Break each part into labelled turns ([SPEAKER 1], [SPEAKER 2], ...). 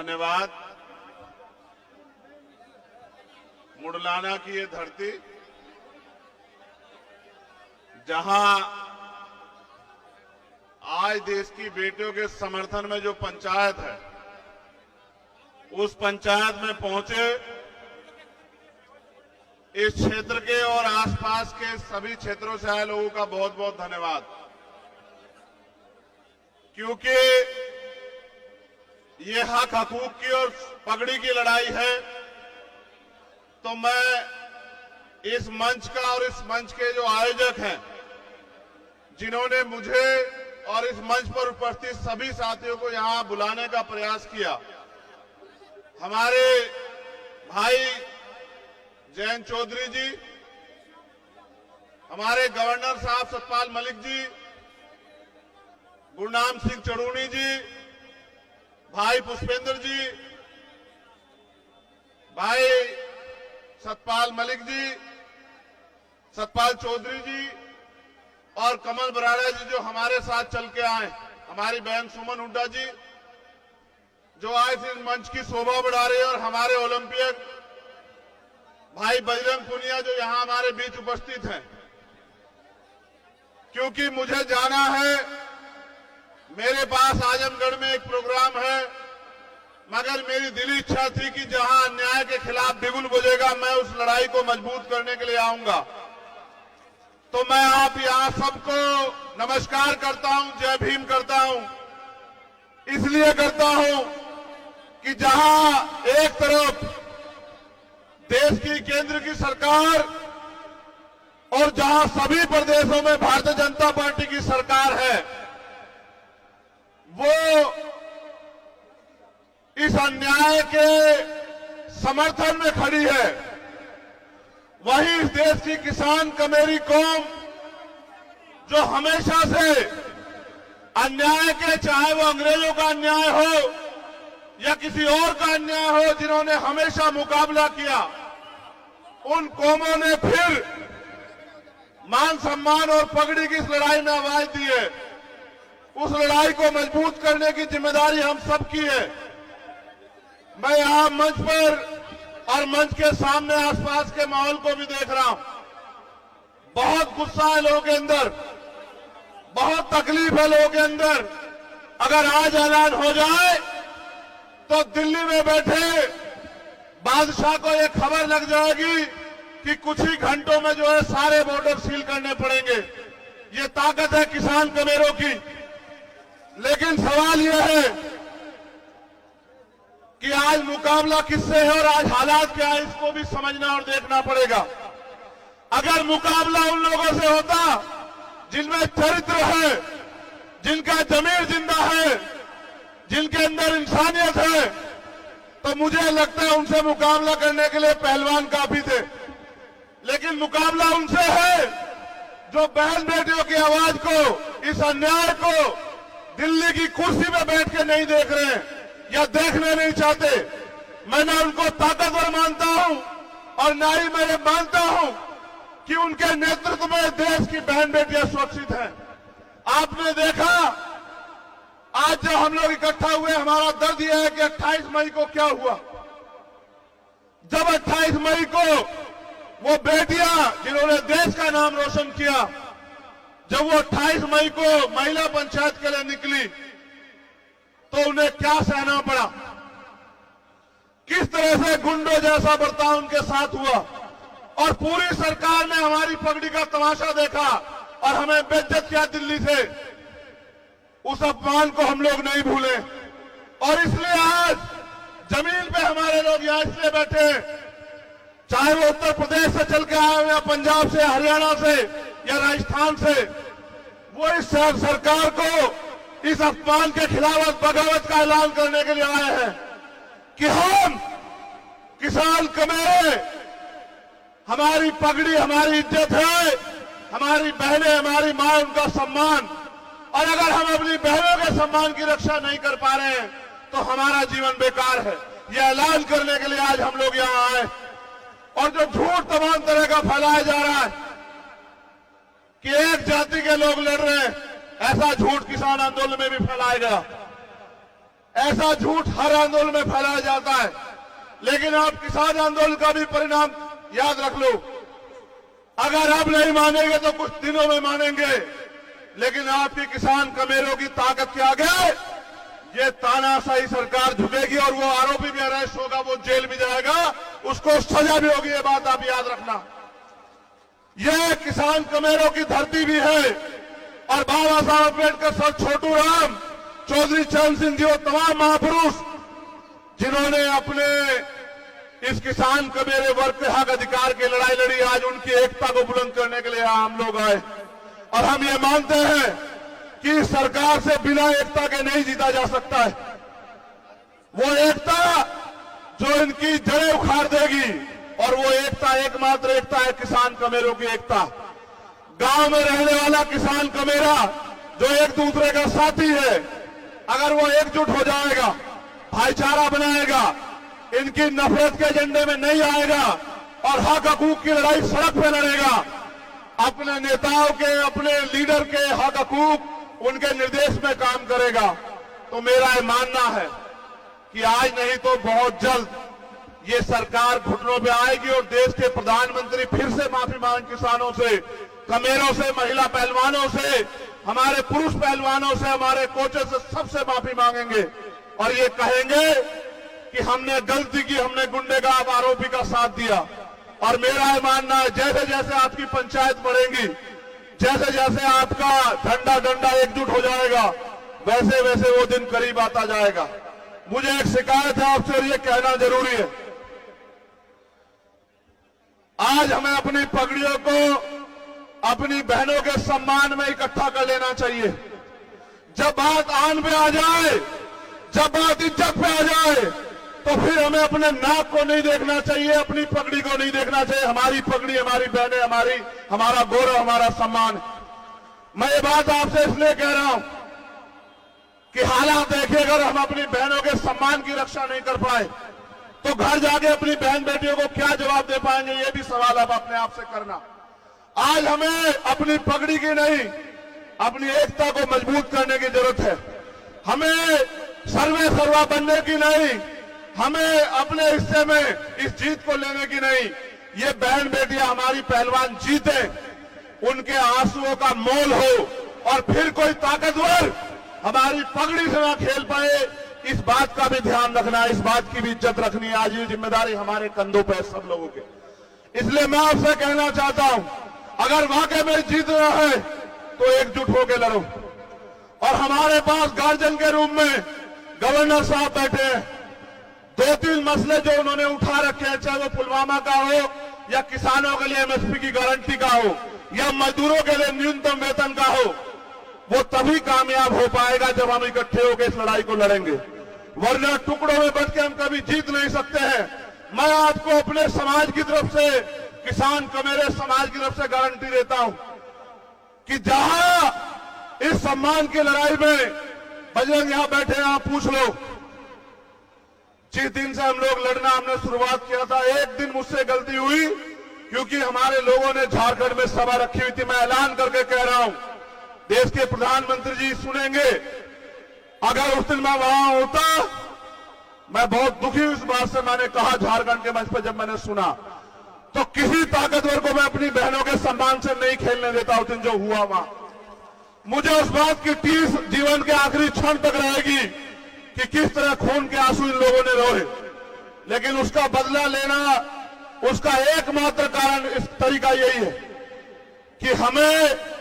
[SPEAKER 1] धन्यवाद। मुडलाना की ये धरती जहां आज देश की बेटियों के समर्थन में जो पंचायत है, उस पंचायत में पहुंचे इस क्षेत्र के और आसपास के सभी क्षेत्रों से आए लोगों का बहुत बहुत धन्यवाद। क्योंकि ये हक हकूक की और पगड़ी की लड़ाई है, तो मैं इस मंच का और इस मंच के जो आयोजक हैं, जिन्होंने मुझे और इस मंच पर उपस्थित सभी साथियों को यहां बुलाने का प्रयास किया, हमारे भाई जयंत चौधरी जी, हमारे गवर्नर साहब सतपाल मलिक जी, गुरनाम सिंह चड़ूनी जी, भाई पुष्पेंद्र जी, भाई सतपाल मलिक जी, सतपाल चौधरी जी और कमल बराड़ा जी जो हमारे साथ चल के आए, हमारी बहन सुमन हुड्डा जी जो आज इस मंच की शोभा बढ़ा रहे हैं, और हमारे ओलंपियन भाई बजरंग पुनिया जो यहां हमारे बीच उपस्थित हैं। क्योंकि मुझे जाना है, मेरे पास आजमगढ़ में एक प्रोग्राम है, मगर मेरी दिली इच्छा थी कि जहां अन्याय के खिलाफ बिगुल बजेगा, मैं उस लड़ाई को मजबूत करने के लिए आऊंगा। तो मैं आप यहां सबको नमस्कार करता हूं, जय भीम करता हूं। इसलिए करता हूं कि जहां एक तरफ देश की केंद्र की सरकार और जहां सभी प्रदेशों में भारतीय जनता पार्टी की सरकार है, वो इस अन्याय के समर्थन में खड़ी है, वहीं इस देश की किसान कमेरी कौम जो हमेशा से अन्याय के, चाहे वो अंग्रेजों का अन्याय हो या किसी और का अन्याय हो, जिन्होंने हमेशा मुकाबला किया, उन कौमों ने फिर मान सम्मान और पगड़ी की इस लड़ाई में आवाज दी है। उस लड़ाई को मजबूत करने की जिम्मेदारी हम सब की है। मैं यहां मंच पर और मंच के सामने आसपास के माहौल को भी देख रहा हूं। बहुत गुस्सा है लोगों के अंदर, बहुत तकलीफ है लोगों के अंदर। अगर आज ऐलान हो जाए तो दिल्ली में बैठे बादशाह को यह खबर लग जाएगी कि कुछ ही घंटों में जो है सारे बॉर्डर सील करने पड़ेंगे। ये ताकत है किसान कमेरों की। लेकिन सवाल यह है कि आज मुकाबला किससे है और आज हालात क्या है, इसको भी समझना और देखना पड़ेगा। अगर मुकाबला उन लोगों से होता जिनमें चरित्र है, जिनका जमीर जिंदा है, जिनके अंदर इंसानियत है, तो मुझे लगता है उनसे मुकाबला करने के लिए पहलवान काफी थे। लेकिन मुकाबला उनसे है जो बहन बेटियों की आवाज को, इस अन्याय को दिल्ली की कुर्सी में बैठ के नहीं देख रहे हैं या देखना नहीं चाहते। मैं ना उनको ताकतवर मानता हूं और ना ही मैं ये मानता हूं कि उनके नेतृत्व में देश की बहन बेटियां सुरक्षित हैं। आपने देखा आज जब हम लोग इकट्ठा हुए, हमारा दर्द यह है कि 28 मई को क्या हुआ। जब 28 मई को वो बेटियां जिन्होंने देश का नाम रोशन किया, जब वो 28 मई को महिला पंचायत के लिए निकली, तो उन्हें क्या सहना पड़ा, किस तरह से गुंडों जैसा बर्ताव उनके साथ हुआ, और पूरी सरकार ने हमारी पगड़ी का तमाशा देखा और हमें बेइज्जत किया दिल्ली से। उस अपमान को हम लोग नहीं भूले, और इसलिए आज जमीन पे हमारे लोग यहां इसलिए बैठे हैं, चाहे वो उत्तर प्रदेश से चल के आए या पंजाब से, हरियाणा से या राजस्थान से, वो इस सरकार को इस अपमान के खिलाफ बगावत का ऐलान करने के लिए आए हैं कि हम किसान कमेरे, हमारी पगड़ी हमारी इज्जत है, हमारी बहनें, हमारी मां, उनका सम्मान। और अगर हम अपनी बहनों के सम्मान की रक्षा नहीं कर पा रहे हैं तो हमारा जीवन बेकार है। यह ऐलान करने के लिए आज हम लोग यहां आए। और जो झूठ तमाम तरह का फैलाया जा रहा है कि एक जाति के लोग लड़ रहे हैं, ऐसा झूठ किसान आंदोलन में भी फैलाया गया। ऐसा झूठ हर आंदोलन में फैलाया जाता है, लेकिन आप किसान आंदोलन का भी परिणाम याद रख लो। अगर आप नहीं मानेंगे तो कुछ दिनों में मानेंगे, लेकिन आपकी किसान कमेरों की ताकत के आगे ये तानाशाही सरकार झुकेगी और वो आरोपी भी अरेस्ट होगा, वो जेल भी जाएगा, उसको सजा भी होगी। ये बात आप याद रखना। ये किसान कमेरों की धरती भी है और बाबा साहब अम्बेडकर सर छोटू राम, चौधरी चरण सिंह जी और तमाम महापुरुष जिन्होंने अपने इस किसान कमेरे वर्ग के हक अधिकार की लड़ाई लड़ी, आज उनकी एकता को बुलंद करने के लिए हम लोग आए। और हम ये मानते हैं कि सरकार से बिना एकता के नहीं जीता जा सकता है। वो एकता जो इनकी जड़ें उखाड़ देगी, और वो एकता एकमात्र एकता है किसान कमेरों की एकता। गांव में रहने वाला किसान कमेरा जो एक दूसरे का साथी है, अगर वो एकजुट हो जाएगा, भाईचारा बनाएगा, इनकी नफरत के एजेंडे में नहीं आएगा और हक हकूक की लड़ाई सड़क पे लड़ेगा, अपने नेताओं के, अपने लीडर के हक हकूक उनके निर्देश में काम करेगा, तो मेरा ये मानना है कि आज नहीं तो बहुत जल्द ये सरकार घुटनों पे आएगी और देश के प्रधानमंत्री फिर से माफी मांग किसानों से, कमेरों से, महिला पहलवानों से, हमारे पुरुष पहलवानों से, हमारे कोचेस से, सबसे माफी मांगेंगे और ये कहेंगे कि हमने गलती की, हमने गुंडेगार आरोपी का साथ दिया। और मेरा ये मानना है जैसे जैसे आपकी पंचायत बढ़ेगी, जैसे जैसे आपका झंडा डंडा एकजुट हो जाएगा, वैसे वैसे वो दिन करीब आता जाएगा। मुझे एक शिकायत है आपसे और ये कहना जरूरी है। आज हमें अपनी पगड़ियों को अपनी बहनों के सम्मान में इकट्ठा कर लेना चाहिए। जब बात आन पे आ जाए, जब बात इज्जत पे आ जाए, तो फिर हमें अपने नाक को नहीं देखना चाहिए, अपनी पगड़ी को नहीं देखना चाहिए। हमारी पगड़ी, हमारी बहनें, हमारा गौरव, हमारा सम्मान। मैं ये बात आपसे इसलिए कह रहा हूं कि हालात देखिए, अगर हम अपनी बहनों के सम्मान की रक्षा नहीं कर पाए तो घर जाके अपनी बहन बेटियों को क्या जवाब दे पाएंगे, ये भी सवाल आप अपने आप से करना। आज हमें अपनी पगड़ी की नहीं, अपनी एकता को मजबूत करने की जरूरत है। हमें सर्वे सर्वा बनने की नहीं, हमें अपने हिस्से में इस जीत को लेने की नहीं। ये बहन बेटियां, हमारी पहलवान जीते, उनके आंसुओं का मोल हो और फिर कोई ताकतवर हमारी पगड़ी से ना खेल पाए, इस बात का भी ध्यान रखना है, इस बात की भी इज्जत रखनी है। आज ये जिम्मेदारी हमारे कंधों पर है सब लोगों के। इसलिए मैं आपसे कहना चाहता हूं, अगर वाकई में जीतना है तो एकजुट होकर लड़ो। और हमारे पास गार्जियन के रूप में गवर्नर साहब बैठे हैं। 2-3 मसले जो उन्होंने उठा रखे हैं, चाहे वो पुलवामा का हो या किसानों के लिए एमएसपी की गारंटी का हो या मजदूरों के लिए न्यूनतम वेतन का हो, वो तभी कामयाब हो पाएगा जब हम इकट्ठे होकर इस लड़ाई को लड़ेंगे। वरना टुकड़ों में बंट के हम कभी जीत नहीं सकते हैं। मैं आपको अपने समाज की तरफ से, किसान कमेरे समाज की तरफ से गारंटी देता हूं कि जहां इस सम्मान की लड़ाई में, बजरंग यहां बैठे हैं, आप पूछ लो, जिस दिन से हम लोग लड़ना हमने शुरुआत किया था, एक दिन मुझसे गलती हुई क्योंकि हमारे लोगों ने झारखंड में सभा रखी हुई थी। मैं ऐलान करके कह रहा हूं, देश के प्रधानमंत्री जी सुनेंगे, अगर उस दिन मैं वहां होता, मैं बहुत दुखी हूं इस बात से। मैंने कहा झारखंड के मंच पर, जब मैंने सुना, तो किसी ताकतवर को मैं अपनी बहनों के सम्मान से नहीं खेलने देता। उस दिन जो हुआ वहां, मुझे उस बात की टीस जीवन के आखिरी क्षण तक रहेगी कि किस तरह खून के आंसू इन लोगों ने रोए। लेकिन उसका बदला लेना, उसका एकमात्र कारण, इस तरीका यही है कि हमें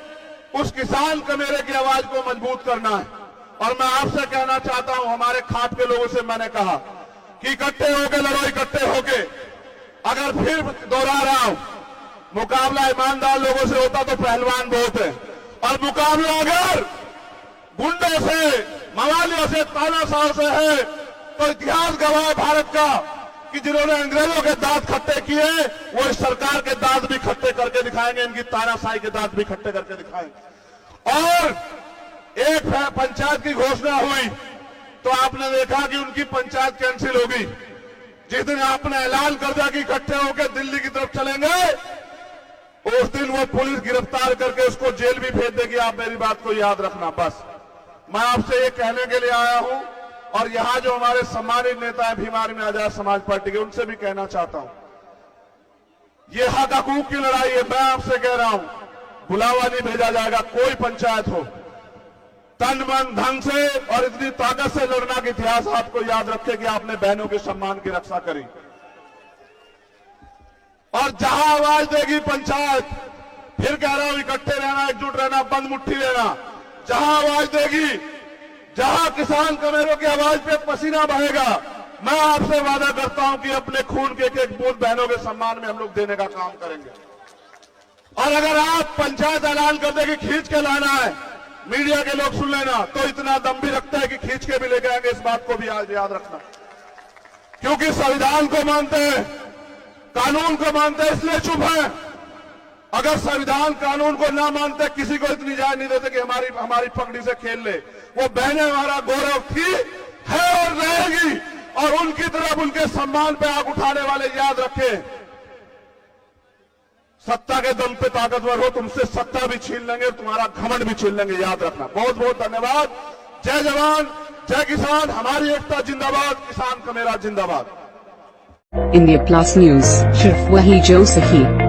[SPEAKER 1] उस किसान कमेरे की आवाज को मजबूत करना है। और मैं आपसे कहना चाहता हूं, हमारे खाप के लोगों से मैंने कहा कि इकट्ठे होके लड़ो, इकट्ठे होके। अगर फिर दोहरा रहा हूं, मुकाबला ईमानदार लोगों से होता तो पहलवान बहुत है, और मुकाबला अगर गुंडों से, मवालियों से, तानाशाह से है, तो इतिहास गवाह भारत का कि जिन्होंने अंग्रेजों के दांत खट्टे किए, वो इस सरकार के दांत भी खट्टे करके दिखाएंगे, इनकी तानाशाही के दांत भी खट्टे करके दिखाएंगे। और एक पंचायत की घोषणा हुई तो आपने देखा कि उनकी पंचायत कैंसिल होगी। जिस दिन आपने ऐलान कर दिया कि इकट्ठे होकर दिल्ली की तरफ चलेंगे, उस दिन वो पुलिस गिरफ्तार करके उसको जेल भी भेज देगी। आप मेरी बात को याद रखना। बस मैं आपसे ये कहने के लिए आया हूं और यहां जो हमारे सम्मानित नेता है भीम आर्मी आजाद समाज पार्टी के, उनसे भी कहना चाहता हूं, ये हक हकूक की लड़ाई है। मैं आपसे कह रहा हूं, बुलावा नहीं भेजा जाएगा। कोई पंचायत हो, तन मन धन से और इतनी ताकत से लड़ना का इतिहास आपको याद रखे कि आपने बहनों के सम्मान की रक्षा करी। और जहां आवाज देगी पंचायत, फिर कह रहा हूं, इकट्ठे रहना, एकजुट रहना, बंद मुट्ठी रहना। जहां आवाज देगी, जहां किसान कमेरों की आवाज पे पसीना बहेगा, मैं आपसे वादा करता हूं कि अपने खून के एक बूंद बहनों के सम्मान में हम लोग देने का काम करेंगे। और अगर आप पंचायत ऐलान कर दे कि खींच के लाना है, मीडिया के लोग सुन लेना, तो इतना दम भी रखता है कि खींच के भी लेके आएंगे। इस बात को भी आज याद रखना, क्योंकि संविधान को मानते हैं, कानून को मानते हैं, इसलिए चुप है। अगर संविधान कानून को ना मानते, किसी को इतनी इजाजत नहीं देते कि हमारी पगड़ी से खेल ले। वो बहनें हमारा गौरव थी, है और रहेगी। और उनकी तरफ, उनके सम्मान पे आग उठाने वाले याद रखें, सत्ता के दम पे ताकतवर हो, तुमसे सत्ता भी छीन लेंगे, तुम्हारा घमंड भी छीन लेंगे, याद रखना। बहुत बहुत धन्यवाद। जय जवान, जय किसान, हमारी एकता जिंदाबाद, किसान का मेरा जिंदाबाद।
[SPEAKER 2] इंडिया प्लस न्यूज, सिर्फ वही जो सही।